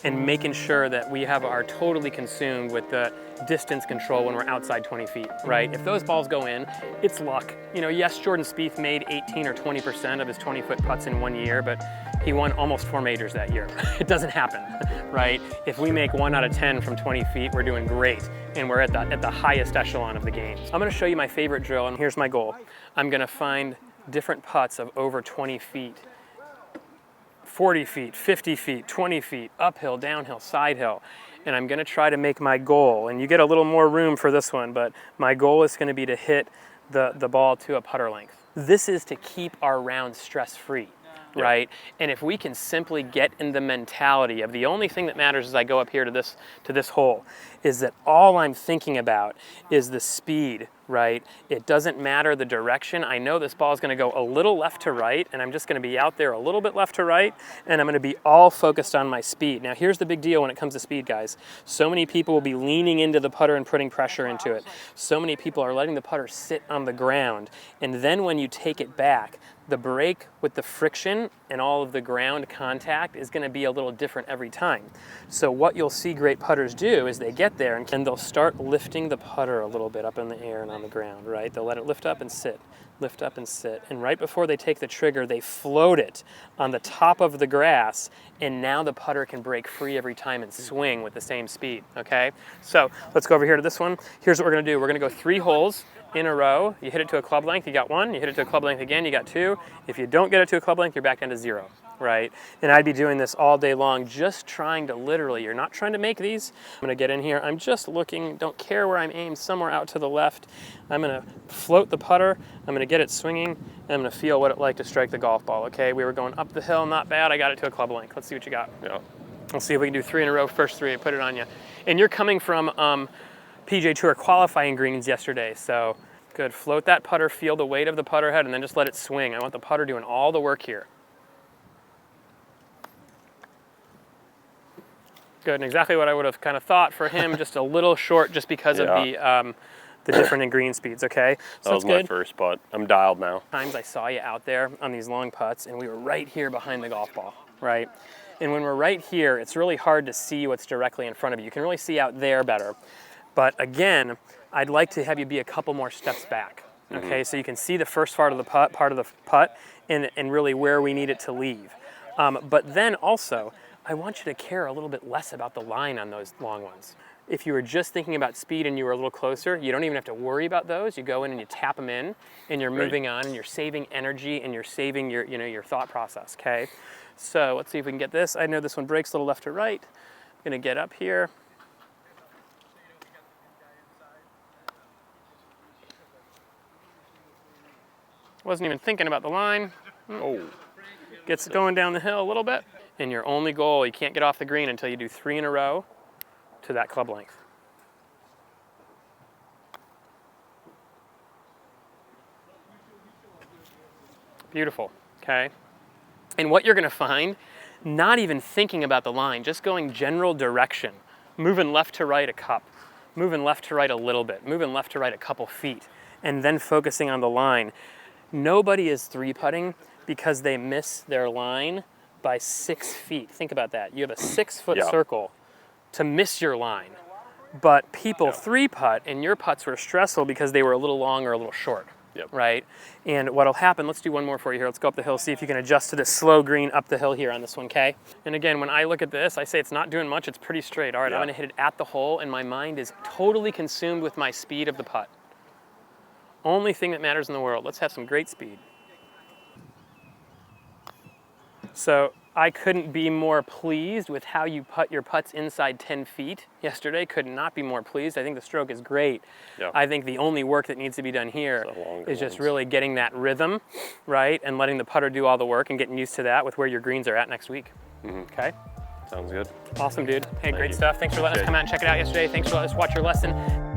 and making sure that we have our totally consumed with the distance control when we're outside 20 feet, right? If those balls go in, it's luck. You know, yes, Jordan Spieth made 18 or 20% of his 20-foot putts in 1 year, but he won almost 4 majors that year. It doesn't happen, right? If we make 1 out of 10 from 20 feet, we're doing great, and we're at the highest echelon of the games. I'm gonna show you my favorite drill, and here's my goal. I'm gonna find different putts of over 20 feet, 40 feet, 50 feet, 20 feet, uphill, downhill, side hill. And I'm gonna try to make my goal, and you get a little more room for this one, but my goal is gonna be to hit the ball to a putter length. This is to keep our round stress-free, right? And if we can simply get in the mentality of the only thing that matters as I go up here to this hole is that all I'm thinking about is the speed, right? It doesn't matter the direction. I know this ball is going to go a little left to right, and I'm just going to be out there a little bit left to right, and I'm going to be all focused on my speed. Now, here's the big deal when it comes to speed, guys. So many people will be leaning into the putter and putting pressure into it. So many people are letting the putter sit on the ground, and then when you take it back, the break with the friction and all of the ground contact is going to be a little different every time. So what you'll see great putters do is they get there and they'll start lifting the putter a little bit up in the air and on the ground, right? They'll let it lift up and sit, lift up and sit. And right before they take the trigger, they float it on the top of the grass, and now the putter can break free every time and swing with the same speed, okay? So let's go over here to this one. Here's what we're going to do. We're going to go 3 holes in a row. You hit it to a club length, you got 1. You hit it to a club length again, you got 2. If you don't get it to a club length, you're back down to 0, right? And I'd be doing this all day long, just trying to literally, you're not trying to make these. I'm gonna get in here, I'm just looking, don't care where I'm aimed, somewhere out to the left. I'm gonna float the putter, I'm gonna get it swinging, and I'm gonna feel what it's like to strike the golf ball, okay? We were going up the hill, not bad, I got it to a club length. Let's see what you got. Yeah. Let's see if we can do 3 in a row, first 3, I put it on you. And you're coming from PGA Tour qualifying greens yesterday, so good. Float that putter, feel the weight of the putter head, and then just let it swing. I want the putter doing all the work here. Good, and exactly what I would have kind of thought for him, just a little short just because of the different in green speeds, okay? So that was my first putt. I'm dialed now. Times I saw you out there on these long putts, and we were right here behind the golf ball, right? And when we're right here, it's really hard to see what's directly in front of you. You can really see out there better. But again, I'd like to have you be a couple more steps back, okay? So you can see the first part of the putt, and really where we need it to leave. But then also, I want you to care a little bit less about the line on those long ones. If you were just thinking about speed and you were a little closer, you don't even have to worry about those. You go in and you tap them in, and you're moving on, and you're saving energy, and you're saving your, your thought process, okay? So let's see if we can get this. I know this one breaks a little left to right. I'm gonna get up here. Wasn't even thinking about the line. Oh. Gets going down the hill a little bit. And your only goal, you can't get off the green until you do 3 in a row to that club length. Beautiful, okay? And what you're gonna find, not even thinking about the line, just going general direction, moving left to right a cup, moving left to right a little bit, moving left to right a couple feet, and then focusing on the line. Nobody is 3-putting because they miss their line by 6 feet. Think about that. You have a 6-foot circle to miss your line. But people 3-putt, and your putts were stressful because they were a little long or a little short, right? And what'll happen, let's do one more for you here. Let's go up the hill, see if you can adjust to this slow green up the hill here on this one, okay? And again, when I look at this, I say it's not doing much, it's pretty straight. All right, I'm gonna hit it at the hole, and my mind is totally consumed with my speed of the putt. Only thing that matters in the world. Let's have some great speed. So I couldn't be more pleased with how you putt your putts inside 10 feet yesterday. Could not be more pleased. I think the stroke is great. I think the only work that needs to be done here is just really getting that rhythm, right? And letting the putter do all the work and getting used to that with where your greens are at next week. Okay? Sounds good. Awesome, dude. Hey, great stuff. Thanks for letting us come out and check it out yesterday. Thanks for letting us watch your lesson.